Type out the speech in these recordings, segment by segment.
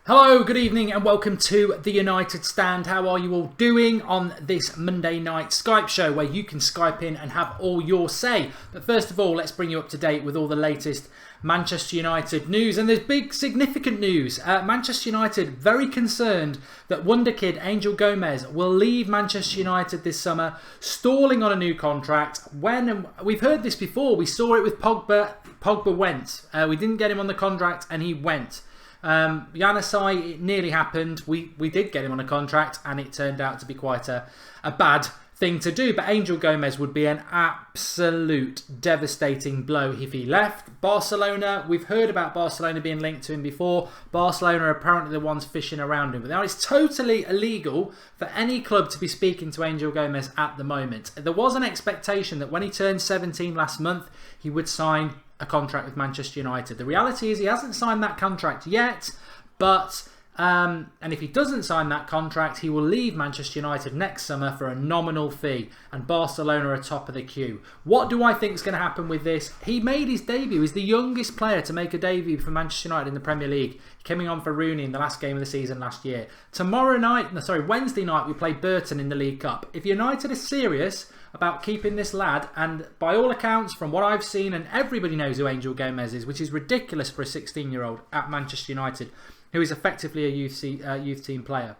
Hello, good evening and welcome to the United Stand. How are you all doing on this Monday night Skype show where you can Skype in and have all your say. But first of all, let's bring you up to date with all the latest Manchester United news. And there's big significant news. Manchester United very concerned that WonderKid Angel Gomes will leave Manchester United this summer, stalling on a new contract. We've heard this before, we saw it with Pogba. Pogba went. We didn't get him on the contract and he went. Janusaj, it nearly happened. We did get him on a contract and it turned out to be quite a bad thing to do. But Angel Gomes would be an absolute devastating blow if he left. Barcelona, we've heard about Barcelona being linked to him before. Barcelona are apparently the ones fishing around him. But now it's totally illegal for any club to be speaking to Angel Gomes at the moment. There was an expectation that when he turned 17 last month, he would sign a contract with Manchester United. The reality is he hasn't signed that contract yet, but and if he doesn't sign that contract, he will leave Manchester United next summer for a nominal fee, and Barcelona are top of the queue. What do I think is going to happen with this? He made his debut. He's the youngest player to make a debut for Manchester United in the Premier League, coming on for Rooney in the last game of the season last year. Wednesday night we play Burton in the League Cup. If United is serious about keeping this lad, and by all accounts, from what I've seen, and everybody knows who Angel Gomes is, which is ridiculous for a 16-year-old at Manchester United, who is effectively a youth team player.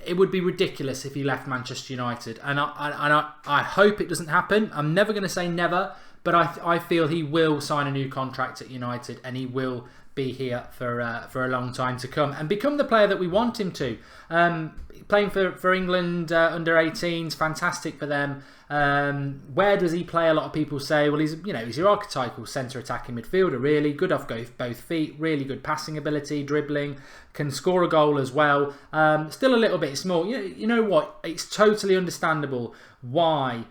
It would be ridiculous if he left Manchester United, and I hope it doesn't happen. I'm never going to say never, but I feel he will sign a new contract at United, and he will be here for a long time to come and become the player that we want him to. Playing for England under 18s, fantastic for them. Where does he play? A lot of people say, well, he's your archetypal centre attacking midfielder. Really good off both feet, really good passing ability, dribbling, can score a goal as well. Still a little bit small. You know what? It's totally understandable why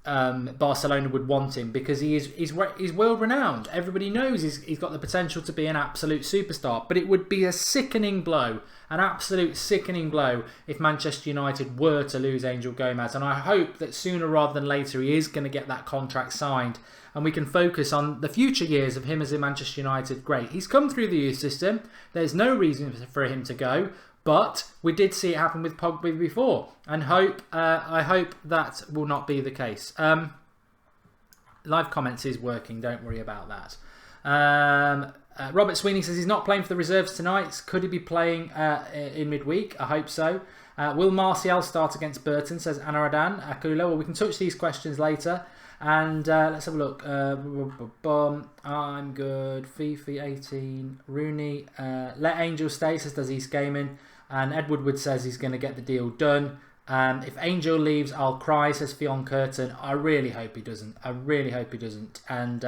Barcelona would want him, because he's world renowned. Everybody knows he's got the potential to be an absolute superstar. But it would be a sickening blow, an absolute sickening blow, if Manchester United were to lose Angel Gomes. And I hope that sooner rather than later he is going to get that contract signed, and we can focus on the future years of him as a Manchester United great. He's come through the youth system. There's no reason for him to go. But we did see it happen with Pogba before, and I hope that will not be the case. Live comments is working, don't worry about that. Robert Sweeney says he's not playing for the reserves tonight. Could he be playing in midweek? I hope so. Will Martial start against Burton, says Anaradan Akula. Well, we can touch these questions later. And let's have a look. I'm good. FIFA 18. Rooney. Let Angel stay, says Does East Gaming. And Edward Wood says he's going to get the deal done. If Angel leaves, I'll cry, says Fionn Curtin. I really hope he doesn't. I really hope he doesn't. And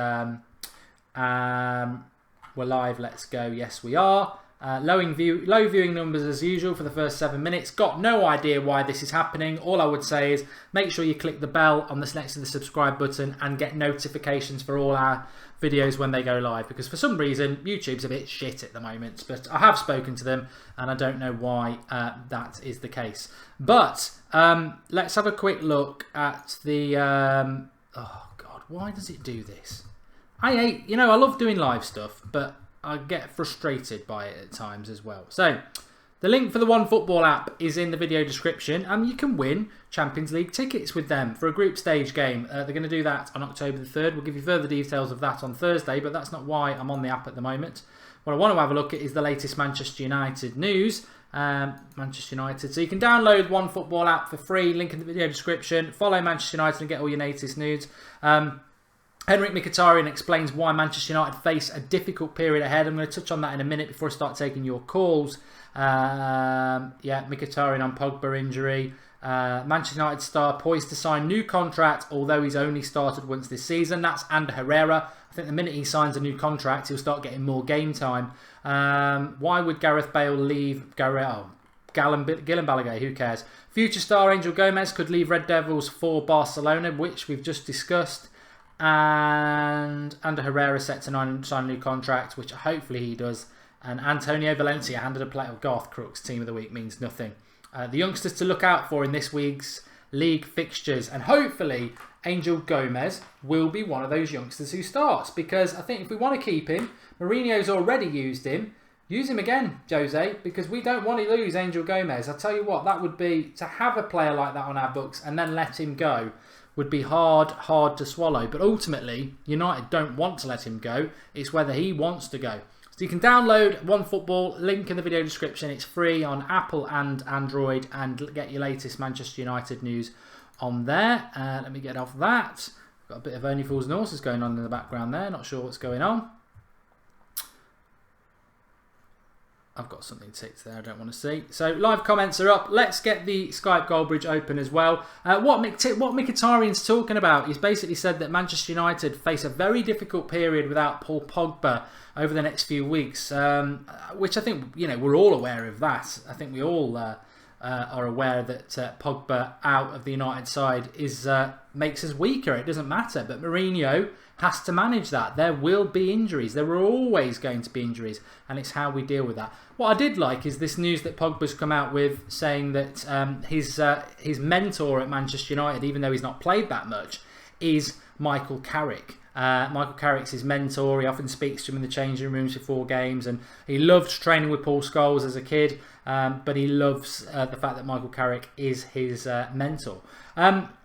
we're live. Let's go. Yes, we are. Low viewing numbers as usual for the first 7 minutes. Got no idea why this is happening. All I would say is make sure you click the bell on this next to the subscribe button and get notifications for all our videos when they go live, because for some reason YouTube's a bit shit at the moment. But I have spoken to them and I don't know why that is the case. But let's have a quick look at the oh god, why does it do this? I love doing live stuff, but I get frustrated by it at times as well. So, the link for the OneFootball app is in the video description, and you can win Champions League tickets with them for a group stage game. They're going to do that on October the 3rd. We'll give you further details of that on Thursday, but that's not why I'm on the app at the moment. What I want to have a look at is the latest Manchester United news. Manchester United. So you can download OneFootball app for free, link in the video description. Follow Manchester United and get all your latest news. Henrik Mkhitaryan explains why Manchester United face a difficult period ahead. I'm going to touch on that in a minute before I start taking your calls. Mkhitaryan on Pogba injury. Manchester United star poised to sign new contract, although he's only started once this season. That's Ander Herrera. I think the minute he signs a new contract, he'll start getting more game time. Why would Gareth Bale leave? Gillen Balaguer, who cares? Future star Angel Gomes could leave Red Devils for Barcelona, which we've just discussed. And Ander Herrera set to sign a new contract, which hopefully he does. And Antonio Valencia handed a plate of Garth Crooks Team of the Week means nothing. The youngsters to look out for in this week's league fixtures. And hopefully Angel Gomes will be one of those youngsters who starts, because I think if we want to keep him, Mourinho's already used him. Use him again, Jose, because we don't want to lose Angel Gomes. I tell you what, that would be, to have a player like that on our books and then let him go would be hard to swallow. But ultimately, United don't want to let him go. It's whether he wants to go. So you can download OneFootball, link in the video description. It's free on Apple and Android, and get your latest Manchester United news on there. Let me get off that. Got a bit of Only Fools and Horses going on in the background there. Not sure what's going on. I've got something ticked there I don't want to see. So live comments are up. Let's get the Skype goal bridge open as well. What Mkhitaryan's talking about, he's basically said that Manchester United face a very difficult period without Paul Pogba over the next few weeks, which I think, we're all aware of that. I think we all are aware that Pogba out of the United side makes us weaker. It doesn't matter, but Mourinho has to manage that. There will be injuries. There are always going to be injuries, and it's how we deal with that. What I did like is this news that Pogba's come out with, saying that his mentor at Manchester United, even though he's not played that much, is Michael Carrick. Michael Carrick's his mentor. He often speaks to him in the changing rooms before games, and he loved training with Paul Scholes as a kid, but he loves the fact that Michael Carrick is his mentor.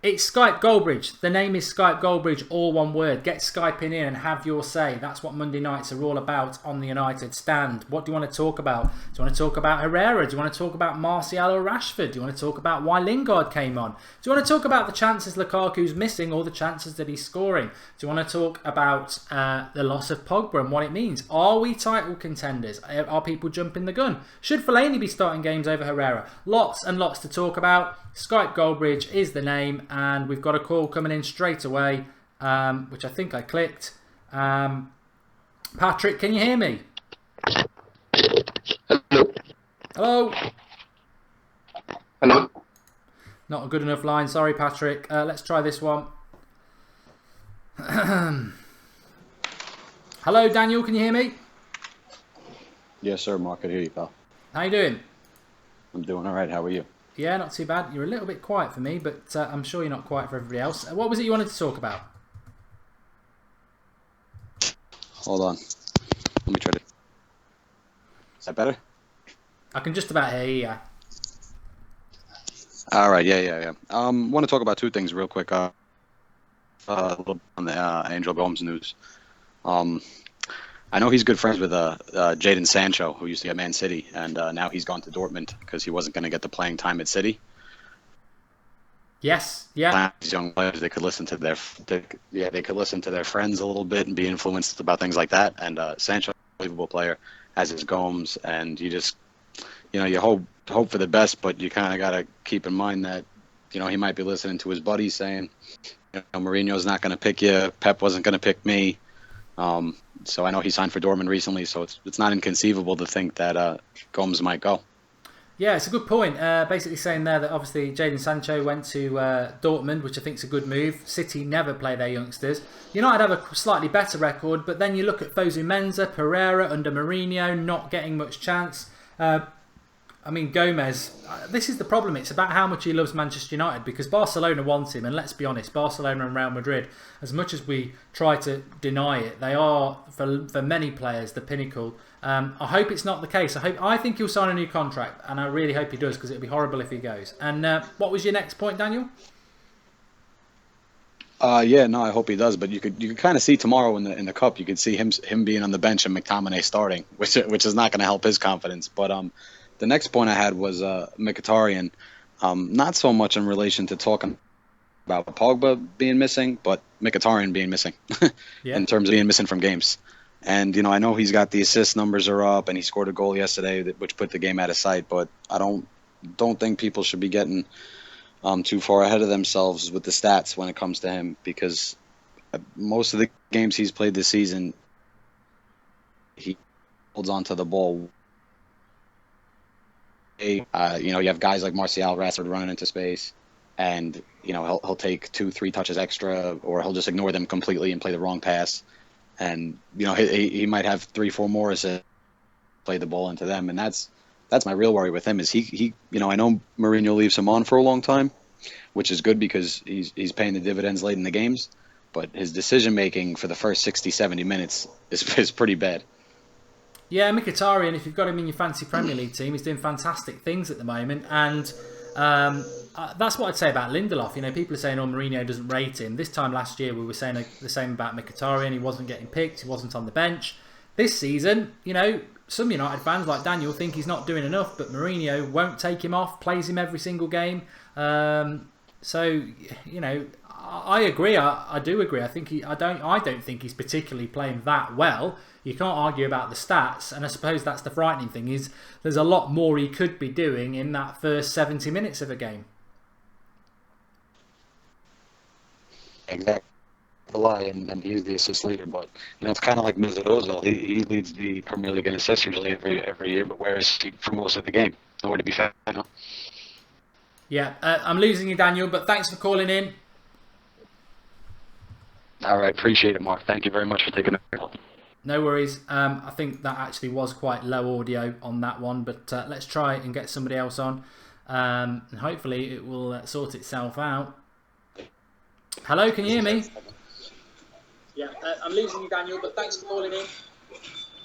It's Skype Goldbridge. The name is Skype Goldbridge, all one word. Get Skyping in and have your say. That's what Monday nights are all about on the United Stand. What do you want to talk about? Do you want to talk about Herrera? Do you want to talk about Martial or Rashford? Do you want to talk about why Lingard came on? Do you want to talk about the chances Lukaku's missing or the chances that he's scoring? Do you want to talk about the loss of Pogba and what it means? Are we title contenders? Are people jumping the gun? Should Fellaini be starting games over Herrera? Lots and lots to talk about. Skype Goldbridge is the name, and we've got a call coming in straight away, which I think I clicked. Patrick, can you hear me? Hello. Hello? Hello. Not a good enough line, sorry Patrick. Let's try this one. Hello Daniel, can you hear me? Yes, sir, Mark. I can hear you, pal. How you doing? I'm doing all right. How are you? Yeah, not too bad. You're a little bit quiet for me, but I'm sure you're not quiet for everybody else. What was it you wanted to talk about? Hold on. Let me try to... Is that better? I can just about hear you, yeah. All right. Yeah. Want to talk about two things real quick. A little on the Angel Gomes news. I know he's good friends with Jadon Sancho, who used to be at Man City, and now he's gone to Dortmund because he wasn't going to get the playing time at City. Yes, yeah. These young players, they could listen to their friends a little bit and be influenced about things like that. And Sancho, unbelievable player, as is Gomes, and you just, you hope for the best, but you kind of got to keep in mind that, he might be listening to his buddies saying, Mourinho's not going to pick you, Pep wasn't going to pick me. So I know he signed for Dortmund recently, so it's not inconceivable to think that Gomes might go. Yeah, it's a good point. Basically saying there that obviously Jadon Sancho went to Dortmund, which I think is a good move. City never play their youngsters. United have a slightly better record, but then you look at Fosu Mensah, Pereira under Mourinho, not getting much chance. Gomes, this is the problem. It's about how much he loves Manchester United, because Barcelona want him, and let's be honest, Barcelona and Real Madrid, as much as we try to deny it, they are, for many players, the pinnacle. I hope it's not the case. I think he'll sign a new contract, and I really hope he does, because it would be horrible if he goes. And what was your next point, Daniel? I hope he does. But you could kind of see tomorrow in the cup, you could see him being on the bench and McTominay starting, which is not going to help his confidence. But the next point I had was Mkhitaryan. Not so much in relation to talking about Pogba being missing, but Mkhitaryan being missing in terms of being missing from games. And, I know he's got the assist numbers are up, and he scored a goal yesterday, which put the game out of sight. But I don't think people should be getting too far ahead of themselves with the stats when it comes to him, because most of the games he's played this season, he holds on to the ball. You have guys like Martial, Rashford running into space, and he'll take 2-3 touches extra, or he'll just ignore them completely and play the wrong pass, and he might have 3-4 more assists, play the ball into them, and that's my real worry with him. Is he I know Mourinho leaves him on for a long time, which is good because he's paying the dividends late in the games. But his decision making for the first 60, 70 minutes is pretty bad. Yeah, Mkhitaryan, if you've got him in your fancy Premier League team, he's doing fantastic things at the moment. And that's what I'd say about Lindelof. You know, people are saying, oh, Mourinho doesn't rate him. This time last year, we were saying the same about Mkhitaryan. He wasn't getting picked. He wasn't on the bench. This season, you know, some United fans like Daniel think he's not doing enough, but Mourinho won't take him off, plays him every single game. So, you know, I agree. I do agree. I don't think he's particularly playing that well. You can't argue about the stats, and I suppose that's the frightening thing is there's a lot more he could be doing in that first 70 minutes of a game. Exactly. And he's the assist leader, but you know it's kind of like Mesut Ozil. He leads the Premier League in assists usually every year, but where is he for most of the game? Nowhere to be found. You know? Yeah, I'm losing you, Daniel, but thanks for calling in. All right, appreciate it, Mark. Thank you very much for taking the call. No worries. I think that actually was quite low audio on that one, but let's try and get somebody else on, and hopefully it will sort itself out. Hello, can you hear me? Yeah, I'm losing you, Daniel, but thanks for calling in.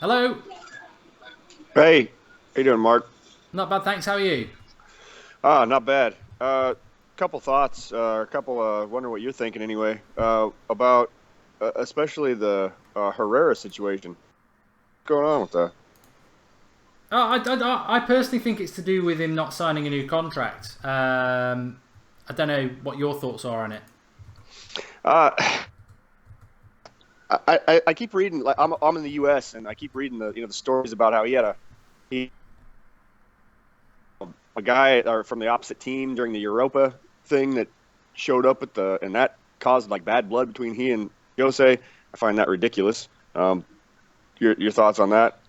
Hello. Hey, how you doing, Mark? Not bad, thanks. How are you? Not bad. Couple thoughts, wonder what you're thinking anyway, about especially the Herrera situation. What's going on with that? I personally think it's to do with him not signing a new contract. I don't know what your thoughts are on it. I keep reading, like I'm in the U.S. and I keep reading the stories about how he had a guy from the opposite team during the Europa thing that showed up and that caused like bad blood between he and Jose. I find that ridiculous. Your thoughts on that?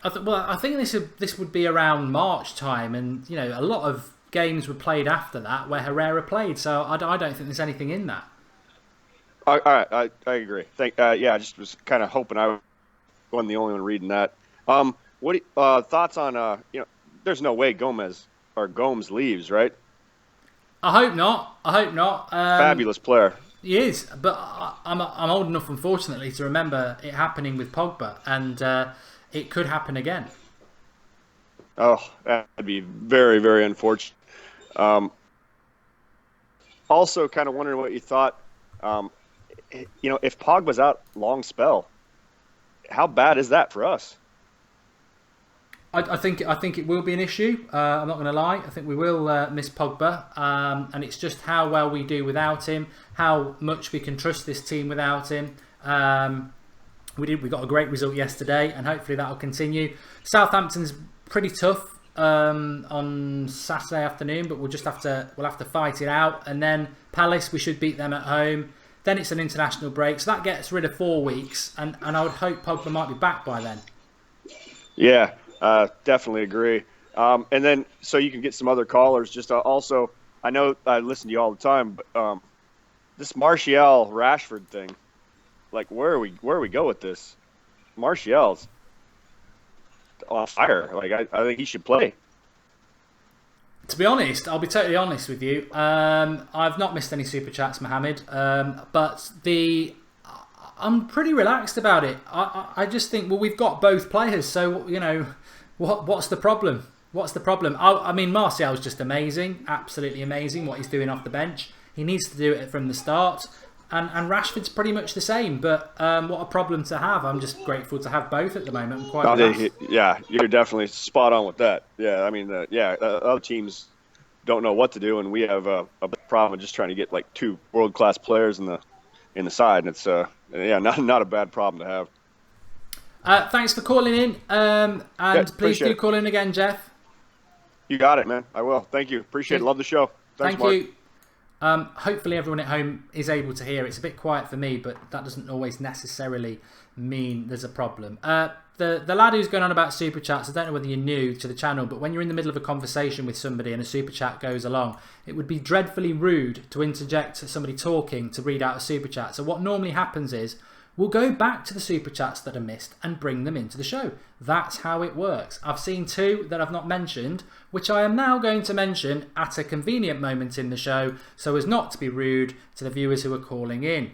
I think this would be around March time, and you know a lot of games were played after that where Herrera played. So I don't think there's anything in that. I agree. I just was kind of hoping I wasn't the only one reading that. What thoughts on there's no way Gomes leaves, right? I hope not. Fabulous player. He is, but I'm old enough, unfortunately, to remember it happening with Pogba, and it could happen again. Oh, that'd be very, very unfortunate. Also, kind of wondering what you thought. If Pogba's out long spell, how bad is that for us? I think it will be an issue. I'm not going to lie. I think we will miss Pogba, and it's just how well we do without him, how much we can trust this team without him. We got a great result yesterday, and hopefully that will continue. Southampton's pretty tough on Saturday afternoon, but we'll have to fight it out. And then Palace, we should beat them at home. Then it's an international break, so that gets rid of 4 weeks, and I would hope Pogba might be back by then. Yeah. Definitely agree. And then so you can get some other callers. Just also, I know I listen to you all the time, but this Martial Rashford thing, like where we go with this? Martial's on fire. Like I think he should play. To be honest, I'll be totally honest with you. I've not missed any super chats, Mohammed, but I'm pretty relaxed about it. I just think, well, we've got both players, so you know, what's the problem? What's the problem? I mean, Martial's just amazing, absolutely amazing. What he's doing off the bench, he needs to do it from the start. And Rashford's pretty much the same. But what a problem to have. I'm just grateful to have both at the moment. I'm quite relaxed. Yeah, you're definitely spot on with that. Yeah, I mean, other teams don't know what to do, and we have a problem just trying to get like 2 world-class players in the side, and it's not a bad problem to have. Thanks for calling in, and please do call in again, Jeff. You got it, man. I will. Thank you. Appreciate it. Love the show. Thanks, Thank you. Hopefully everyone at home is able to hear. It's a bit quiet for me, but that doesn't always necessarily mean there's a problem. The lad who's going on about super chats, I don't know whether you're new to the channel, but when you're in the middle of a conversation with somebody and a super chat goes along, it would be dreadfully rude to interject somebody talking to read out a super chat. So what normally happens is we'll go back to the super chats that are missed and bring them into the show. That's how it works. I've seen 2 that I've not mentioned, which I am now going to mention at a convenient moment in the show so as not to be rude to the viewers who are calling in.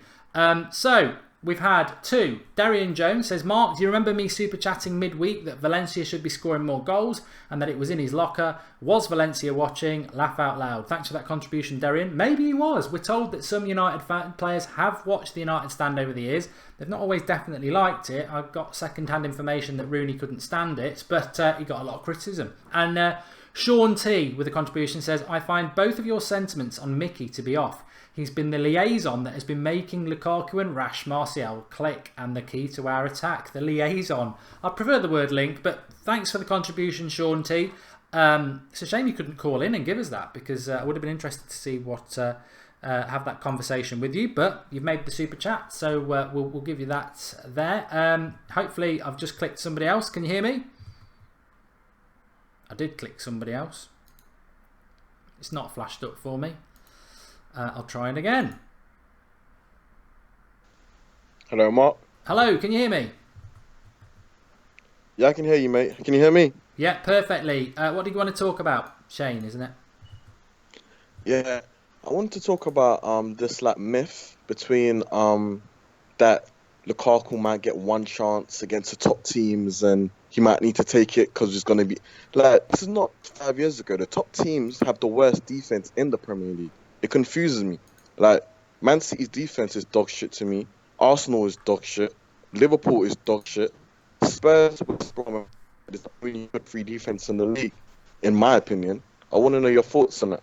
So we've had 2. Darian Jones says, Mark, do you remember me super chatting midweek that Valencia should be scoring more goals and that it was in his locker? Was Valencia watching? Laugh out loud. Thanks for that contribution, Darian. Maybe he was. We're told that some United players have watched the United stand over the years. They've not always definitely liked it. I've got second-hand information that Rooney couldn't stand it, but he got a lot of criticism. And Sean T with a contribution says, I find both of your sentiments on Mickey to be off. He's been the liaison that has been making Lukaku and Rash Martial click and the key to our attack. The liaison. I prefer the word link, but thanks for the contribution, Sean T. It's a shame you couldn't call in and give us that, because I would have been interested to see what have that conversation with you. But you've made the super chat, so we'll give you that there. Hopefully, I've just clicked somebody else. Can you hear me? I did click somebody else. It's not flashed up for me. I'll try it again. Hello, Mark. Hello, can you hear me? Yeah, I can hear you, mate. Can you hear me? Yeah, perfectly. What do you want to talk about? Shane, isn't it? Yeah, I wanted to talk about this like myth between that Lukaku might get one chance against the top teams and he might need to take it because it's going to be like, this is not 5 years ago. The top teams have the worst defense in the Premier League. It confuses me. Like, Man City's defense is dog shit to me. Arsenal is dog shit. Liverpool is dog shit. Spurs, West Brom, is a really good free defense in the league, in my opinion. I want to know your thoughts on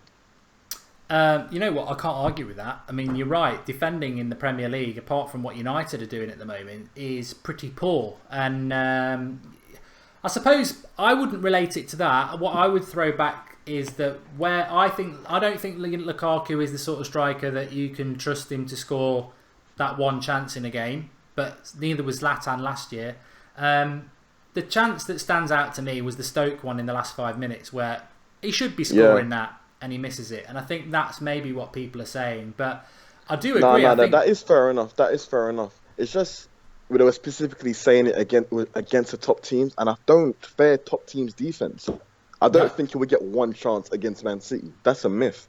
that. You know what? I can't argue with that. I mean, you're right. Defending in the Premier League, apart from what United are doing at the moment, is pretty poor. And I suppose I wouldn't relate it to that. What I would throw back is that where I don't think Lukaku is the sort of striker that you can trust him to score that one chance in a game, but neither was Zlatan last year. The chance that stands out to me was the Stoke one in the last 5 minutes where he should be scoring that and he misses it. And I think that's maybe what people are saying. But I do agree. No, that is fair enough. That is fair enough. It's just they were specifically saying it against the top teams, and I don't fear top teams' defense. I don't think he would get one chance against Man City. That's a myth.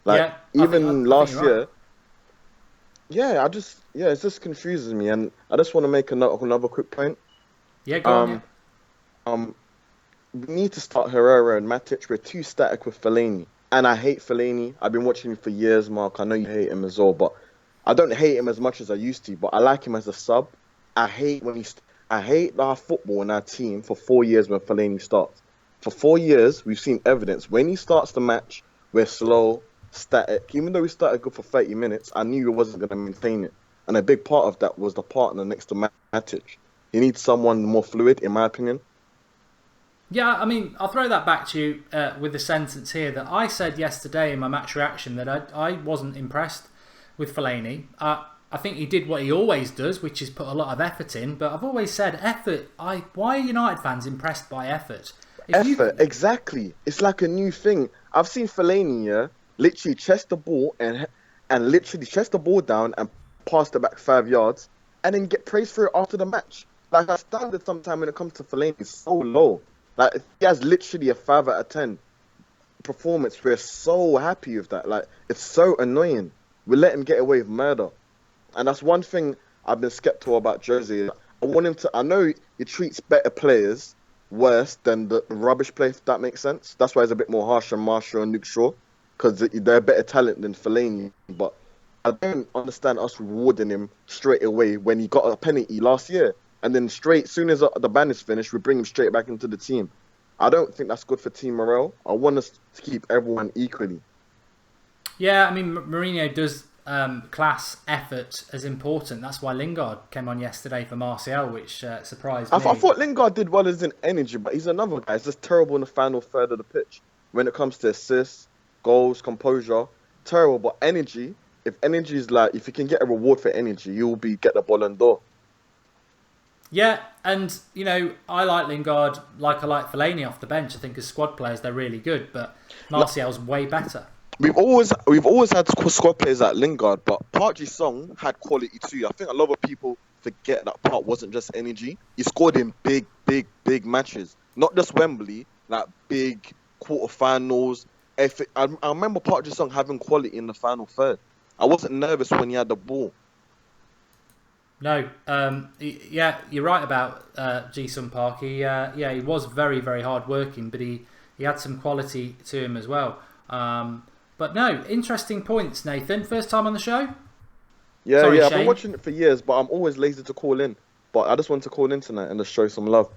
Like, even last year. Yeah, it just confuses me, and I just want to make another quick point. Yeah, go on. We need to start Herrera and Matic. We're too static with Fellaini, and I hate Fellaini. I've been watching him for years, Mark. I know you hate him as well, but I don't hate him as much as I used to. But I like him as a sub. I hate our football in our team for 4 years when Fellaini starts. For 4 years, we've seen evidence. When he starts the match, we're slow, static. Even though we started good for 30 minutes, I knew he wasn't going to maintain it. And a big part of that was the partner next to Matic. He needs someone more fluid, in my opinion. Yeah, I mean, I'll throw that back to you with a sentence here that I said yesterday in my match reaction that I wasn't impressed with Fellaini. I think he did what he always does, which is put a lot of effort in. But I've always said effort. Why are United fans impressed by effort? Exactly. It's like a new thing. I've seen Fellaini, literally chest the ball and literally chest the ball down and pass it back 5 yards and then get praised for it after the match. Like, our standard sometimes when it comes to Fellaini is so low. Like, he has literally a 5 out of 10 performance. We're so happy with that. Like, it's so annoying. We let him get away with murder. And that's one thing I've been skeptical about Jose. I want him to... I know he treats better players worse than the rubbish play, if that makes sense. That's why he's a bit more harsh on Martial and Luke Shaw, because they're better talent than Fellaini. But I don't understand us rewarding him straight away when he got a penalty last year. And then as soon as the ban is finished, we bring him straight back into the team. I don't think that's good for team morale. I want us to keep everyone equally. Yeah, I mean, Mourinho does class effort as important. That's why Lingard came on yesterday for Martial, which surprised me. I thought Lingard did well as in energy, but he's another guy. He's just terrible in the final third of the pitch. When it comes to assists, goals, composure, terrible. But energy, if you can get a reward for energy, you'll get the Ballon d'Or. Yeah, and, you know, I like Lingard like I like Fellaini off the bench. I think as squad players, they're really good, but Martial's way better. We've always had squad players like Lingard, but Park Ji-sung had quality too. I think a lot of people forget that part wasn't just energy. He scored in big, big, big matches. Not just Wembley, like big quarterfinals. I remember Park Ji-sung having quality in the final third. I wasn't nervous when he had the ball. No, yeah, you're right about Ji-sung Park. He was very, very hard working, but he had some quality to him as well. But no, interesting points, Nathan. First time on the show? Yeah, Sorry, I've Shane. been watching it for years, but I'm always lazy to call in. But I just want to call in tonight and just show some love.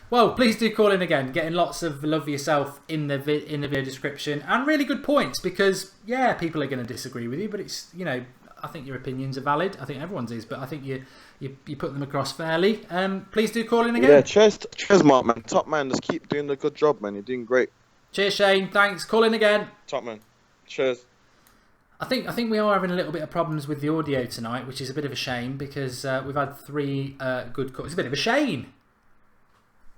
Well, please do call in again. Getting lots of love for yourself in the video description, and really good points, because yeah, people are going to disagree with you, but it's, you know, I think your opinions are valid. I think everyone's is, but I think you put them across fairly. Please do call in again. Yeah, cheers, Mark, man. Top man, just keep doing the good job, man. You're doing great. Cheers, Shane. Thanks. Call in again. Top man. Cheers. I think we are having a little bit of problems with the audio tonight, which is a bit of a shame, because we've had 3 good calls. It's a bit of a shame.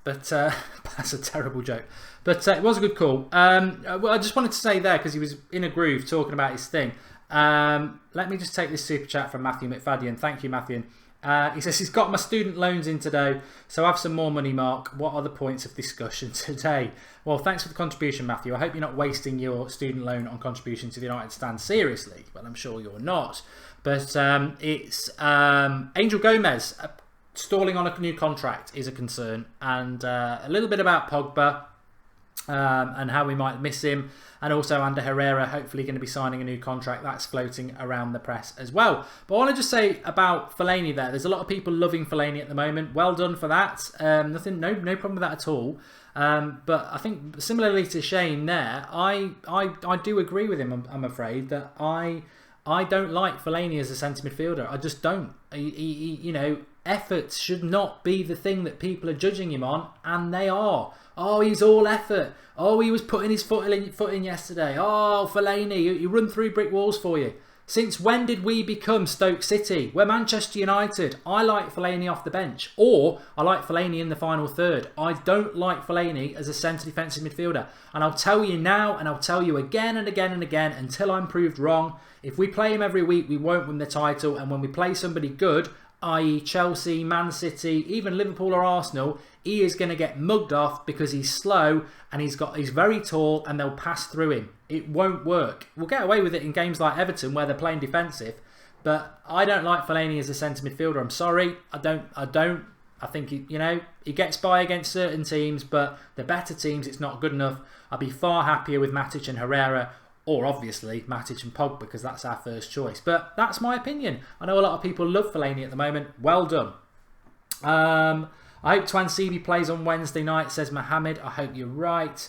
But that's a terrible joke. But it was a good call. Well, I just wanted to say there, because he was in a groove talking about his thing. Let me just take this super chat from Matthew Mkhitaryan. Thank you, Matthew. He says he's got my student loans in today, so have some more money, Mark. What are the points of discussion today? Well, thanks for the contribution, Matthew. I hope you're not wasting your student loan on contribution to the United Stand seriously. Well, I'm sure you're not. But it's Angel Gomes stalling on a new contract is a concern, and a little bit about Pogba and how we might miss him, and also Ander Herrera hopefully going to be signing a new contract. That's floating around the press as well. But I want to just say about Fellaini there's a lot of people loving Fellaini at the moment. Well done for that. No problem with that at all. But I think similarly to Shane there, I do agree with him. I'm afraid that I don't like Fellaini as a centre midfielder. I just don't. You know, efforts should not be the thing that people are judging him on, and they are. Oh, he's all effort. Oh, he was putting his foot in yesterday. Oh, Fellaini, he run through brick walls for you. Since when did we become Stoke City? We're Manchester United. I like Fellaini off the bench, or I like Fellaini in the final third. I don't like Fellaini as a centre defensive midfielder. And I'll tell you now, and I'll tell you again and again and again until I'm proved wrong. If we play him every week, we won't win the title. And when we play somebody good, i.e. Chelsea, Man City, even Liverpool or Arsenal, he is going to get mugged off because he's slow and he's very tall, and they'll pass through him. It won't work. We'll get away with it in games like Everton where they're playing defensive, but I don't like Fellaini as a centre midfielder. I'm sorry. I don't. I think he gets by against certain teams, but the better teams, it's not good enough. I'd be far happier with Matic and Herrera, or obviously Matic and Pogba, because that's our first choice. But that's my opinion. I know a lot of people love Fellaini at the moment. Well done. I hope Twansibi plays on Wednesday night, says Mohammed. I hope you're right.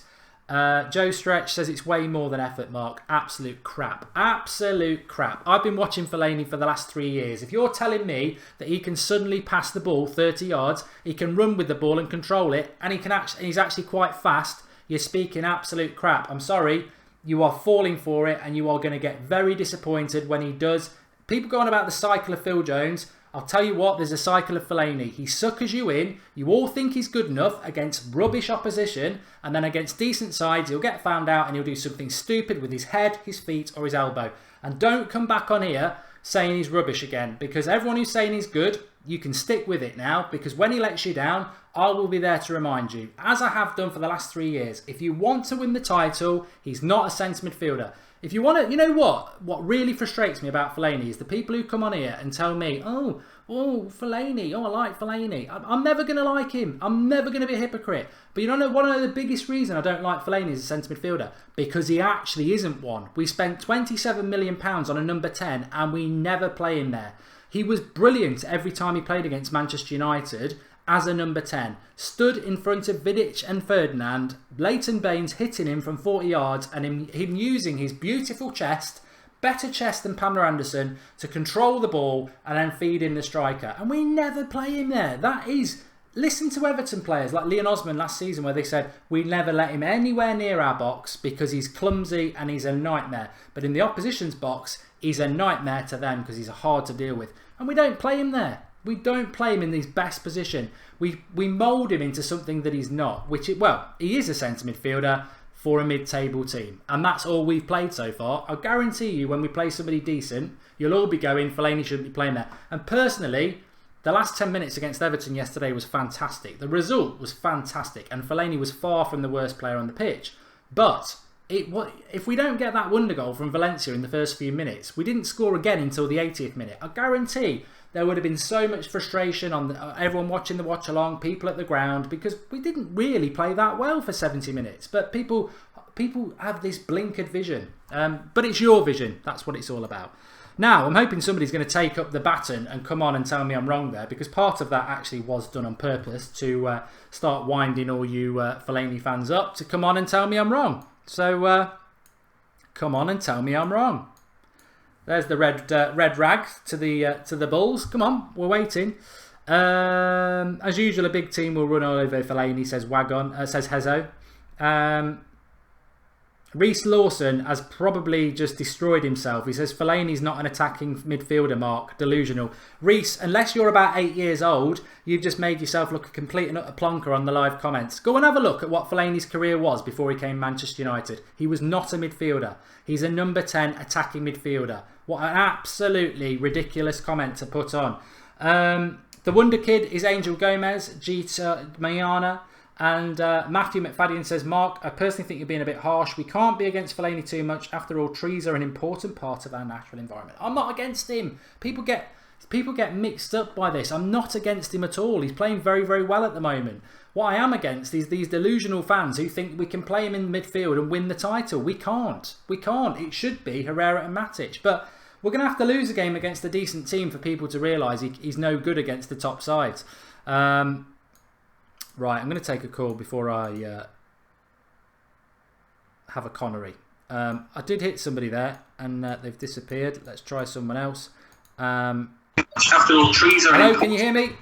Joe Stretch says it's way more than effort, Mark. Absolute crap. Absolute crap. I've been watching Fellaini for the last 3 years. If you're telling me that he can suddenly pass the ball 30 yards, he can run with the ball and control it, and he's actually quite fast, you're speaking absolute crap. I'm sorry. You are falling for it, and you are going to get very disappointed when he does. People go on about the cycle of Phil Jones. I'll tell you what, there's a cycle of Fellaini. He suckers you in. You all think he's good enough against rubbish opposition, and then against decent sides, he'll get found out and he'll do something stupid with his head, his feet, or his elbow. And don't come back on here saying he's rubbish again, because everyone who's saying he's good, you can stick with it now, because when he lets you down, I will be there to remind you, as I have done for the last 3 years. If you want to win the title, he's not a centre midfielder. If you want to, you know what really frustrates me about Fellaini is the people who come on here and tell me, oh, Fellaini, I like Fellaini. I'm never going to like him. I'm never going to be a hypocrite. But you don't know, one of the biggest reasons I don't like Fellaini as a centre midfielder, because he actually isn't one. We spent £27 million on a number 10 and we never play him there. He was brilliant every time he played against Manchester United as a number 10. Stood in front of Vidic and Ferdinand, Leighton Baines hitting him from 40 yards, and him using his beautiful chest, better chest than Pamela Anderson, to control the ball and then feed in the striker. And we never play him there. That is... Listen to Everton players like Leon Osman last season, where they said, we never let him anywhere near our box because he's clumsy and he's a nightmare. But in the opposition's box, he's a nightmare to them because he's hard to deal with. And we don't play him there. We don't play him in his best position. We mould him into something that he's not. He is a centre midfielder for a mid-table team. And that's all we've played so far. I guarantee you when we play somebody decent, you'll all be going, Fellaini shouldn't be playing there. And personally, The last 10 minutes against Everton yesterday was fantastic. The result was fantastic, and Fellaini was far from the worst player on the pitch. But if we don't get that wonder goal from Valencia in the first few minutes, we didn't score again until the 80th minute. I guarantee there would have been so much frustration on everyone watching the watch along, people at the ground, because we didn't really play that well for 70 minutes. But people have this blinkered vision. But it's your vision. That's what it's all about. Now, I'm hoping somebody's going to take up the baton and come on and tell me I'm wrong there, because part of that actually was done on purpose to start winding all you Fellaini fans up to come on and tell me I'm wrong. So, come on and tell me I'm wrong. There's the red rag to the Bulls. Come on, we're waiting. As usual, a big team will run all over Fellaini, says says Hezo. Reece Lawson has probably just destroyed himself. He says Fellaini's not an attacking midfielder, Mark. Delusional. Reece, unless you're about 8 years old, you've just made yourself look a complete and utter plonker on the live comments. Go and have a look at what Fellaini's career was before he came Manchester United. He was not a midfielder. He's a number 10 attacking midfielder. What an absolutely ridiculous comment to put on. The WonderKid is Angel Gomes, Gita Mayana. And Matthew McFadden says, Mark, I personally think you're being a bit harsh. We can't be against Fellaini too much. After all, trees are an important part of our natural environment. I'm not against him. People get mixed up by this. I'm not against him at all. He's playing very, very well at the moment. What I am against is these delusional fans who think we can play him in midfield and win the title. We can't. We can't. It should be Herrera and Matic. But we're going to have to lose a game against a decent team for people to realise he's no good against the top sides. Right, I'm going to take a call before I have a Connery. I did hit somebody there, and they've disappeared. Let's try someone else. After all, trees are. Hello, can you hear me?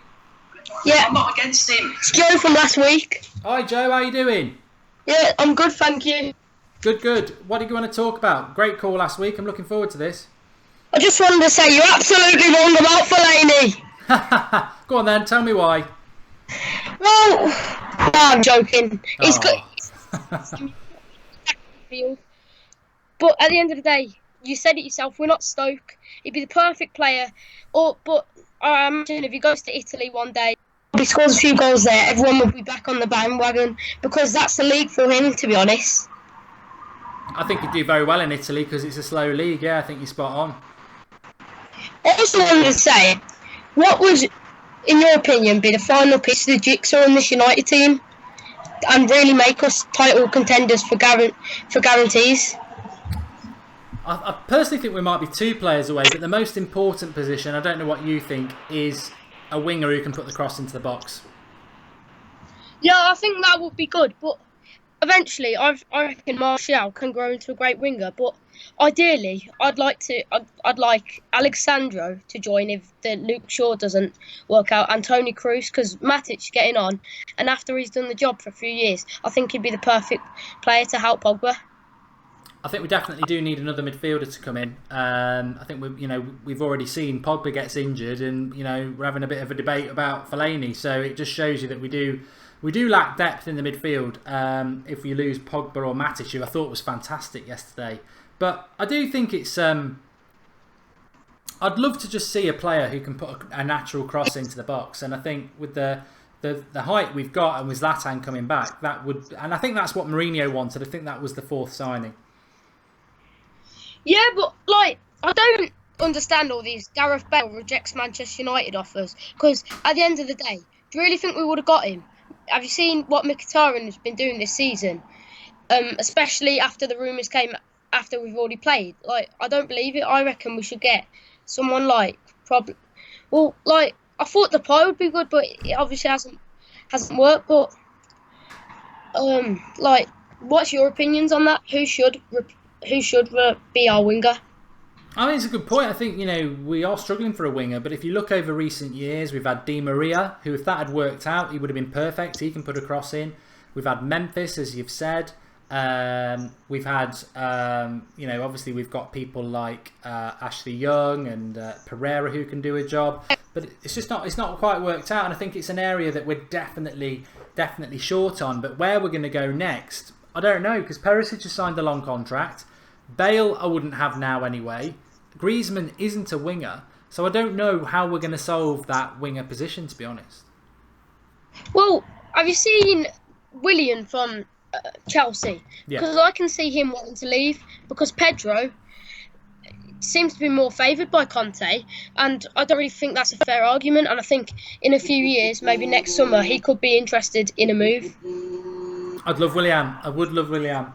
Yeah, I'm not against him. It's Joe from last week. Hi, Joe. How you doing? Yeah, I'm good, thank you. Good, good. What do you want to talk about? Great call last week. I'm looking forward to this. I just wanted to say you're absolutely wrong about Fellaini. Go on then. Tell me why. Well, no, I'm joking. He's good. But at the end of the day, you said it yourself. We're not Stoke. He'd be the perfect player. But I imagine if he goes to Italy one day, if he scores a few goals there, everyone will be back on the bandwagon because that's the league for him. To be honest, I think he'd do very well in Italy because it's a slow league. Yeah, I think you're spot on. I also wanted to say, what was, in your opinion, be the final piece of the jigsaw in this United team and really make us title contenders for guarantees? I personally think we might be 2 players away, but the most important position, I don't know what you think, is a winger who can put the cross into the box. Yeah, I think that would be good, but eventually I reckon Martial can grow into a great winger, but ideally I'd like Alexandro to join if the Luke Shaw doesn't work out, and Tony Kroos, because Matic getting on, and after he's done the job for a few years, I think he'd be the perfect player to help Pogba. I think we definitely do need another midfielder to come in. I think we've already seen Pogba gets injured, and we're having a bit of a debate about Fellaini. So it just shows you that we do lack depth in the midfield. If we lose Pogba or Matic, who I thought was fantastic yesterday, but I do think it's. I'd love to just see a player who can put a natural cross into the box, and I think with the height we've got and with Zlatan coming back, that would, and I think that's what Mourinho wanted. I think that was the 4th signing. Yeah, but I don't understand all these Gareth Bale rejects Manchester United offers, because at the end of the day, do you really think we would have got him? Have you seen what Mkhitaryan has been doing this season? Especially after the rumours came after we've already played. I don't believe it. I reckon we should get someone I thought Depay would be good, but it obviously hasn't worked. But what's your opinions on that? Who should be our winger? I mean, it's a good point. I think, we are struggling for a winger, but if you look over recent years, we've had Di Maria, who, if that had worked out, he would have been perfect. He can put a cross in. We've had Memphis, as you've said. We've had, obviously we've got people like Ashley Young and Pereira who can do a job, but it's not quite worked out, and I think it's an area that we're definitely short on. But where we're going to go next, I don't know, because Perisic has signed a long contract. Bale I wouldn't have now anyway. Griezmann isn't a winger, So I don't know how we're going to solve that winger position, to be honest. Well, have you seen Willian from Chelsea? Yeah. Because I can see him wanting to leave because Pedro seems to be more favoured by Conte, and I don't really think that's a fair argument. And I think in a few years, maybe next summer, he could be interested in a move. I'd love Willian. I would love Willian.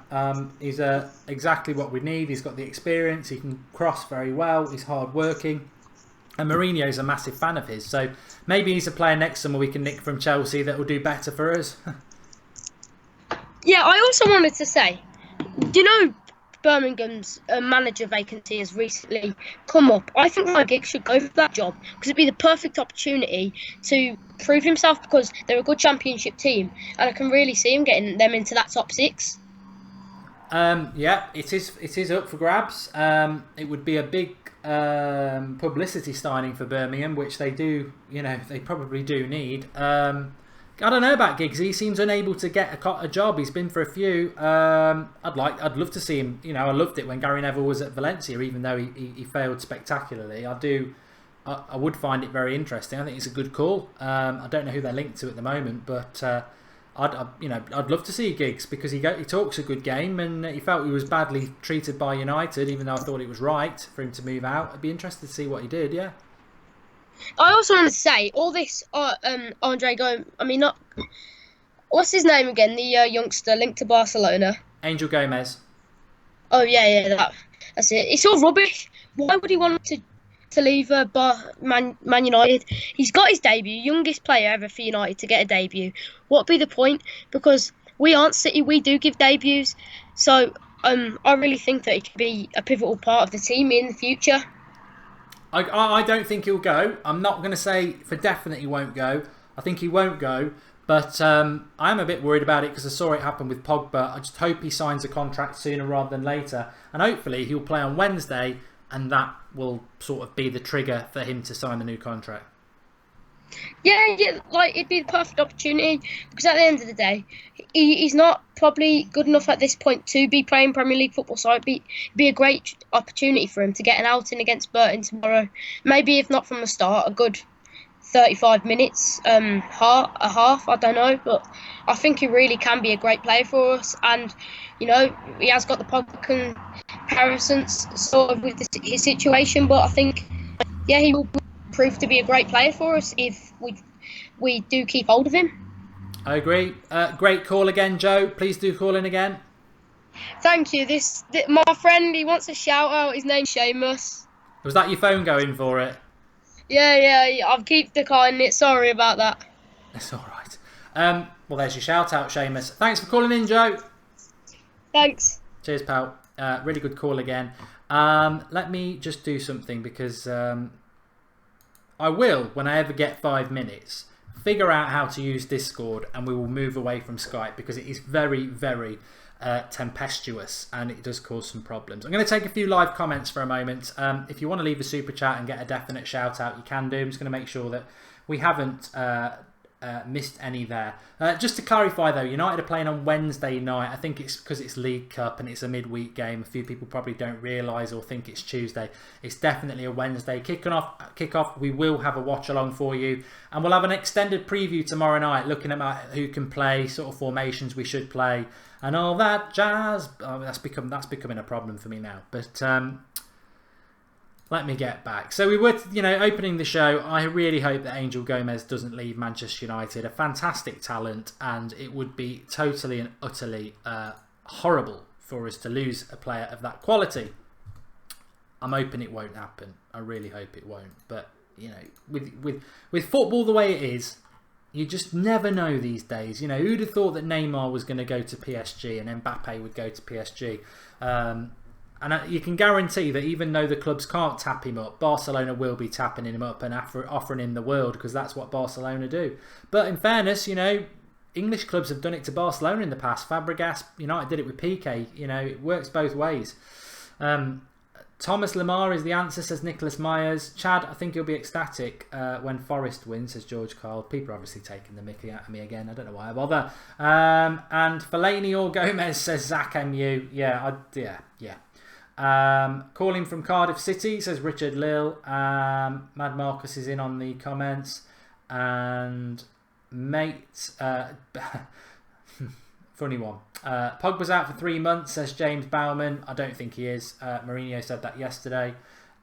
He's exactly what we need. He's got the experience. He can cross very well. He's hard working. And Mourinho's a massive fan of his. So maybe he's a player next summer we can nick from Chelsea that will do better for us. Yeah, I also wanted to say, do you know Birmingham's manager vacancy has recently come up? I think my gig should go for that job because it'd be the perfect opportunity to prove himself because they're a good championship team and I can really see him getting them into that top 6. Yeah, it is up for grabs. It would be a big publicity signing for Birmingham, which they do, they probably do need. I don't know about Giggs. He seems unable to get a job. He's been for a few. I'd love to see him. I loved it when Gary Neville was at Valencia, even though he failed spectacularly. I would find it very interesting. I think it's a good call. I don't know who they're linked to at the moment, but I'd love to see Giggs because he talks a good game and he felt he was badly treated by United, even though I thought it was right for him to move out. I'd be interested to see what he did. Yeah. I also want to say all this. Andre Gomes. I mean, not what's his name again? The youngster linked to Barcelona. Angel Gomes. Oh yeah, that's it. It's all rubbish. Why would he want to leave Man United? He's got his debut, youngest player ever for United to get a debut. What'd be the point? Because we aren't City, we do give debuts. So I really think that he could be a pivotal part of the team in the future. I don't think he'll go. I'm not going to say for definite he won't go. I think he won't go. But I am a bit worried about it because I saw it happen with Pogba. I just hope he signs a contract sooner rather than later. And hopefully he'll play on Wednesday and that will sort of be the trigger for him to sign the new contract. Yeah, like it'd be the perfect opportunity because at the end of the day, he's not probably good enough at this point to be playing Premier League football. So it'd be a great opportunity for him to get an outing against Burton tomorrow. Maybe if not from the start, a good 35 minutes, a half. I don't know, but I think he really can be a great player for us. And he has got the Pogba comparisons sort of with his situation, but I think he will prove to be a great player for us if we do keep hold of him. I agree. Great call again, Joe. Please do call in again. Thank you. My friend, he wants a shout out. His name's Seamus. Was that your phone going for it? Yeah. I'll keep declining it. Sorry about that. That's all right. Well, there's your shout out, Seamus. Thanks for calling in, Joe. Thanks. Cheers, pal. Really good call again. Let me just do something because I will, when I ever get 5 minutes, figure out how to use Discord and we will move away from Skype because it is very, very tempestuous and it does cause some problems. I'm going to take a few live comments for a moment. If you want to leave a super chat and get a definite shout out, you can do. I'm just going to make sure that we haven't missed any there. Just to clarify though, United are playing on Wednesday night. I think it's because it's League Cup and it's a midweek game. A few people probably don't realise or think it's Tuesday. It's definitely a Wednesday kickoff. We will have a watch along for you and we'll have an extended preview tomorrow night looking at who can play, sort of formations we should play and all that jazz. That's becoming a problem for me now, but let me get back. So we were, opening the show. I really hope that Angel Gomes doesn't leave Manchester United. A fantastic talent, and it would be totally and utterly horrible for us to lose a player of that quality. I'm hoping it won't happen. I really hope it won't. But with football the way it is, you just never know these days. Who'd have thought that Neymar was going to go to PSG and Mbappe would go to PSG? And you can guarantee that even though the clubs can't tap him up, Barcelona will be tapping him up and offering him the world because that's what Barcelona do. But in fairness, English clubs have done it to Barcelona in the past. Fabregas, United did it with Piqué. It works both ways. Thomas Lamar is the answer, says Nicholas Myers. Chad, I think you'll be ecstatic when Forest wins, says George Carl. People are obviously taking the mickey out of me again. I don't know why I bother. And Fellaini or Gomes, says Zach MU. Yeah. Calling from Cardiff City, says Richard Lill. Mad Marcus is in on the comments. And mate, funny one. Pogba's out for 3 months, says James Bowman. I don't think he is. Mourinho said that yesterday.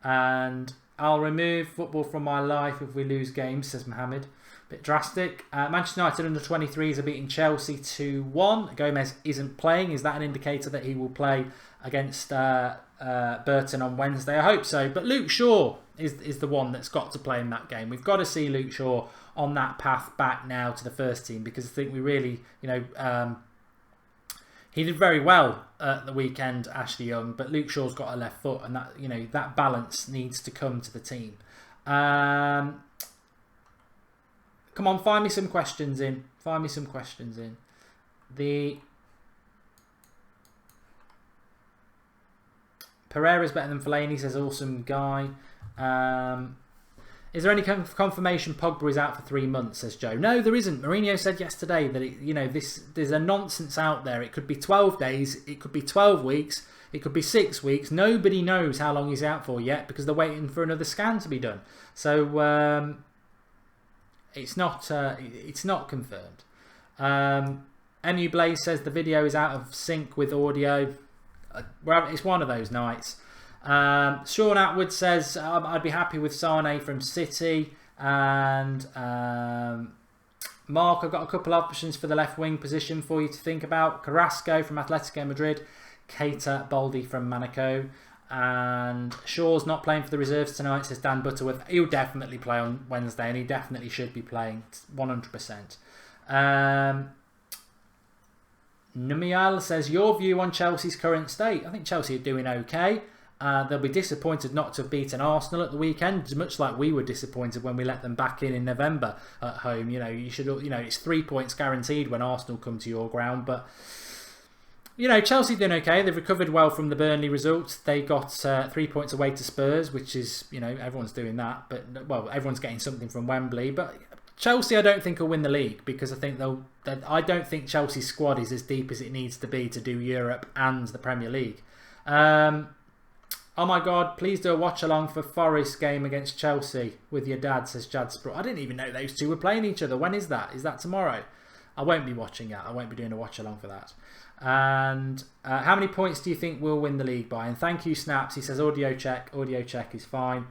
And I'll remove football from my life if we lose games, says Mohammed. Bit drastic. Manchester United under 23s are beating Chelsea 2-1. Gomes isn't playing. Is that an indicator that he will play against Burton on Wednesday? I hope so. But Luke Shaw is the one that's got to play in that game. We've got to see Luke Shaw on that path back now to the first team, because I think we really, he did very well at the weekend, Ashley Young, but Luke Shaw's got a left foot, and that that balance needs to come to the team. Come on, find me some questions in. Pereira's better than Fellaini, says awesome guy. Is there any confirmation Pogba is out for 3 months, says Joe? No, there isn't. Mourinho said yesterday that there's a nonsense out there. It could be 12 days, it could be 12 weeks, it could be 6 weeks. Nobody knows how long he's out for yet, because they're waiting for another scan to be done. So it's not confirmed. MU Blaze says the video is out of sync with audio. Well, it's one of those nights. Sean Atwood says I'd be happy with Sane from City. And Mark, I've got a couple of options for the left wing position for you to think about. Carrasco from Atletico Madrid, Keita Baldi from Monaco. And Shaw's not playing for the reserves tonight, says Dan Butterworth. He'll definitely play on Wednesday, and he definitely should be playing 100%. Numial says, your view on Chelsea's current state? I think Chelsea are doing okay. They'll be disappointed not to have beaten Arsenal at the weekend, much like we were disappointed when we let them back in November at home. It's 3 points guaranteed when Arsenal come to your ground, but Chelsea doing okay. They've recovered well from the Burnley result. They got 3 points away to Spurs, which is, everyone's doing that. But, everyone's getting something from Wembley. But Chelsea, I don't think will win the league, because I don't think Chelsea's squad is as deep as it needs to be to do Europe and the Premier League. Oh my God, please do a watch along for Forest game against Chelsea with your dad, says Jad Sprott. I didn't even know those two were playing each other. When is that? Is that tomorrow? I won't be watching that. I won't be doing a watch along for that. And how many points do you think we'll win the league by? And thank you, Snaps. He says audio check. Audio check is fine.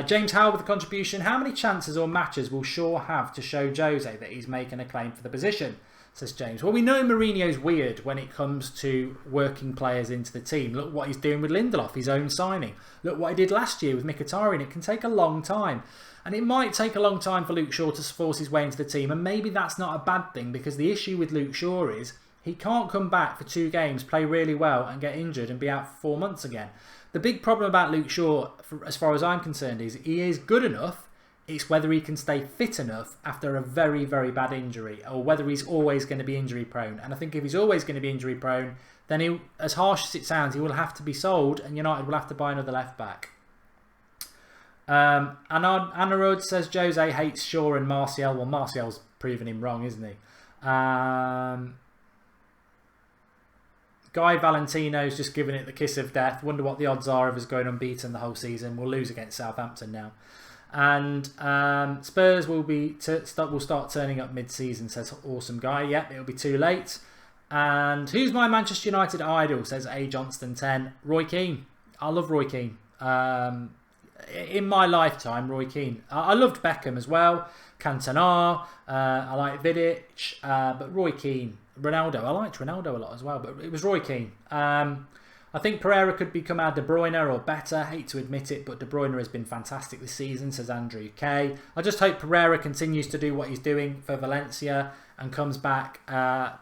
James Howell with a contribution. How many chances or matches will Shaw have to show Jose that he's making a claim for the position, says James? Well, we know Mourinho's weird when it comes to working players into the team. Look what he's doing with Lindelof, his own signing. Look what he did last year with Mkhitaryan. It can take a long time. And it might take a long time for Luke Shaw to force his way into the team. And maybe that's not a bad thing, because the issue with Luke Shaw is he can't come back for 2 games, play really well, and get injured and be out for 4 months again. The big problem about Luke Shaw, as far as I'm concerned, is he is good enough. It's whether he can stay fit enough after a very, very bad injury, or whether he's always going to be injury prone. And I think if he's always going to be injury prone, then he, as harsh as it sounds, he will have to be sold, and United will have to buy another left back. Anarod says Jose hates Shaw and Martial. Well, Martial's proven him wrong, isn't he? Guy Valentino's just giving it the kiss of death. Wonder what the odds are of us going unbeaten the whole season. We'll lose against Southampton now. And Spurs will start turning up mid-season, says awesome guy. Yep, it'll be too late. And who's my Manchester United idol, says A Johnston 10. Roy Keane. I love Roy Keane. In my lifetime, Roy Keane. I loved Beckham as well. Cantona. I like Vidic. But Roy Keane. Ronaldo. I liked Ronaldo a lot as well, but it was Roy Keane. I think Pereira could become our De Bruyne or better. Hate to admit it, but De Bruyne has been fantastic this season, says Andrew K. I just hope Pereira continues to do what he's doing for Valencia and comes back and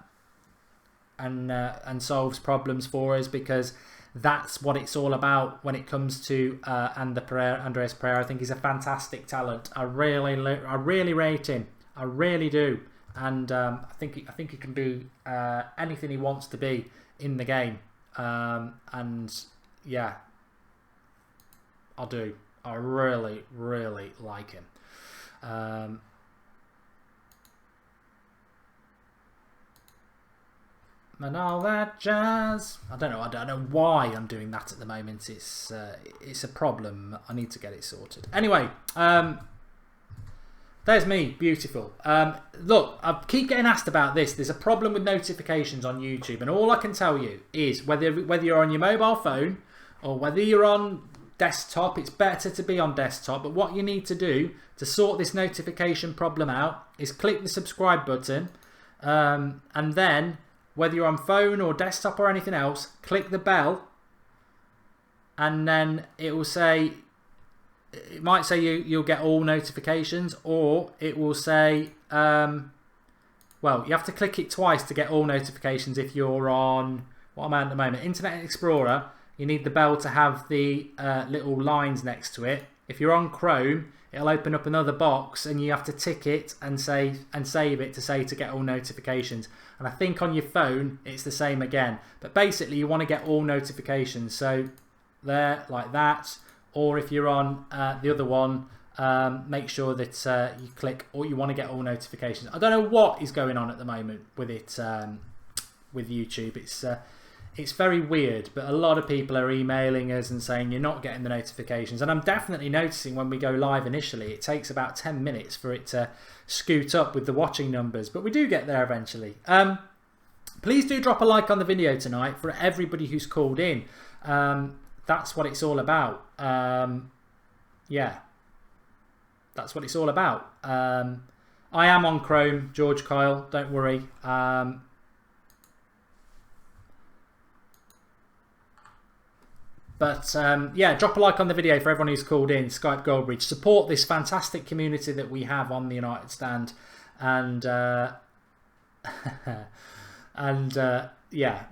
solves problems for us, because that's what it's all about when it comes to Andreas Pereira. I think he's a fantastic talent. I really rate him. I really do. And I think he can do anything he wants to be in the game. And yeah, I do. I really, really like him. and all that jazz. I don't know why I'm doing that at the moment. It's a problem. I need to get it sorted. Anyway, there's me, beautiful. Look, I keep getting asked about this. There's a problem with notifications on YouTube, and all I can tell you is whether you're on your mobile phone or whether you're on desktop, it's better to be on desktop. But what you need to do to sort this notification problem out is click the subscribe button, and then whether you're on phone or desktop or anything else, click the bell, and then it will say, it might say you'll get all notifications, or it will say, well, you have to click it twice to get all notifications. If you're on, what am I at the moment, Internet Explorer, you need the bell to have the little lines next to it. If you're on Chrome, it'll open up another box and you have to tick it and save it to say to get all notifications. And I think on your phone it's the same again. But basically you want to get all notifications. So there, like that. Or if you're on the other one, make sure that you click, or you want to get all notifications. I don't know what is going on at the moment with it, with YouTube. It's very weird, but a lot of people are emailing us and saying you're not getting the notifications. And I'm definitely noticing when we go live initially, it takes about 10 minutes for it to scoot up with the watching numbers, but we do get there eventually. Please do drop a like on the video tonight for everybody who's called in. That's what it's all about. Yeah, that's what it's all about. I am on Chrome, George Kyle, don't worry. But yeah, drop a like on the video for everyone who's called in. Skype Goldbridge. Support this fantastic community that we have on the United Stand. And yeah,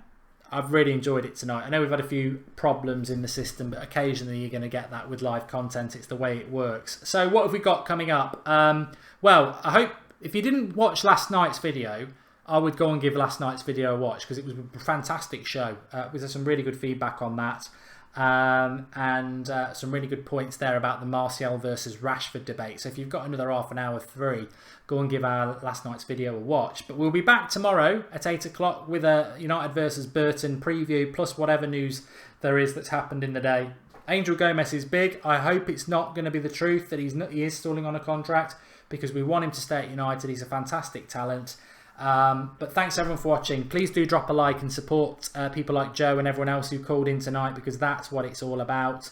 I've really enjoyed it tonight. I know we've had a few problems in the system, but occasionally you're going to get that with live content. It's the way it works. So what have we got coming up? Well, I hope if you didn't watch last night's video, I would go and give last night's video a watch because it was a fantastic show. We had some really good feedback on that. And some really good points there about the Martial versus Rashford debate. So if you've got another half an hour free, go and give our last night's video a watch. But we'll be back tomorrow at 8 o'clock with a United versus Burton preview, plus whatever news there is that's happened in the day. Angel Gomes is big. I hope it's not going to be the truth that he is stalling on a contract, because we want him to stay at United. He's a fantastic talent. But thanks everyone for watching. Please do drop a like and support people like Joe and everyone else who called in tonight, because that's what it's all about.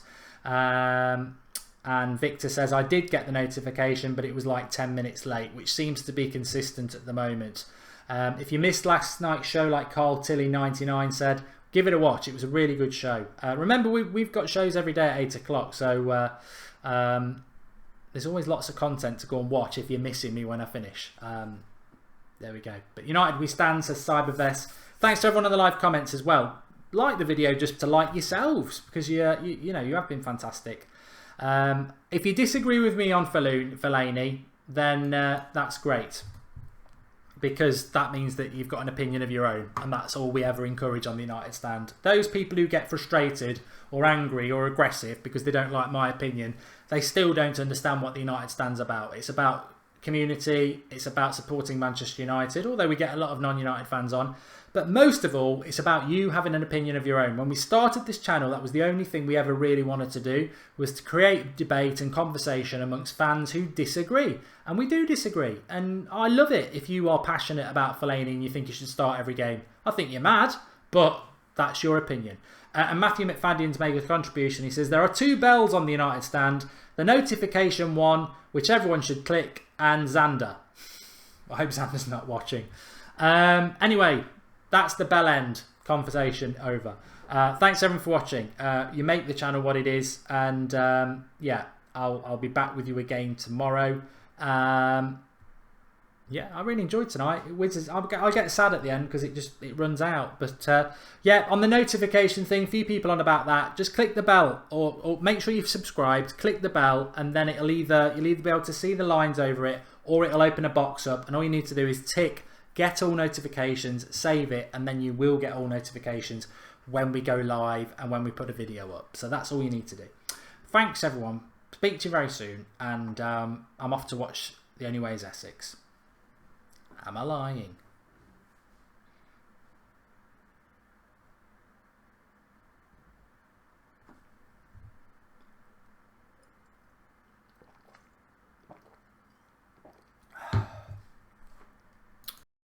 And Victor says, I did get the notification, but it was like 10 minutes late, which seems to be consistent at the moment. If you missed last night's show, like Carl Tilley 99 said, give it a watch. It was a really good show. Remember, we've got shows every day at 8 o'clock, so there's always lots of content to go and watch if you're missing me when I finish. There we go. But United we stand, says Cybervest. Thanks to everyone in the live comments as well. Like the video just to like yourselves, because you know you have been fantastic. If you disagree with me on Fellaini, then that's great, because that means that you've got an opinion of your own, and that's all we ever encourage on the United Stand. Those people who get frustrated or angry or aggressive because they don't like my opinion, they still don't understand what the United Stand's about. It's about community, it's about supporting Manchester United, although we get a lot of non-United fans on, but most of all it's about you having an opinion of your own. When we started this channel, that was the only thing we ever really wanted to do, was to create debate and conversation amongst fans who disagree, and we do disagree, and I love it if you are passionate about Fellaini and you think he should start every game. I think you're mad, but that's your opinion. And Matthew McFadden's made a contribution. He says there are two bells on the United Stand, the notification one, which everyone should click, and Xander. I hope Xander's not watching. Anyway, that's the bell end. Conversation over. Thanks everyone for watching. You make the channel what it is, and yeah, I'll be back with you again tomorrow. Yeah, I really enjoyed tonight. I get sad at the end because it runs out. But yeah, on the notification thing, few people on about that. Just click the bell, or make sure you've subscribed. Click the bell, and then you'll either be able to see the lines over it, or it'll open a box up. And all you need to do is tick get all notifications, save it, and then you will get all notifications when we go live and when we put a video up. So that's all you need to do. Thanks everyone. Speak to you very soon, and I'm off to watch The Only Way Is Essex. Am I lying?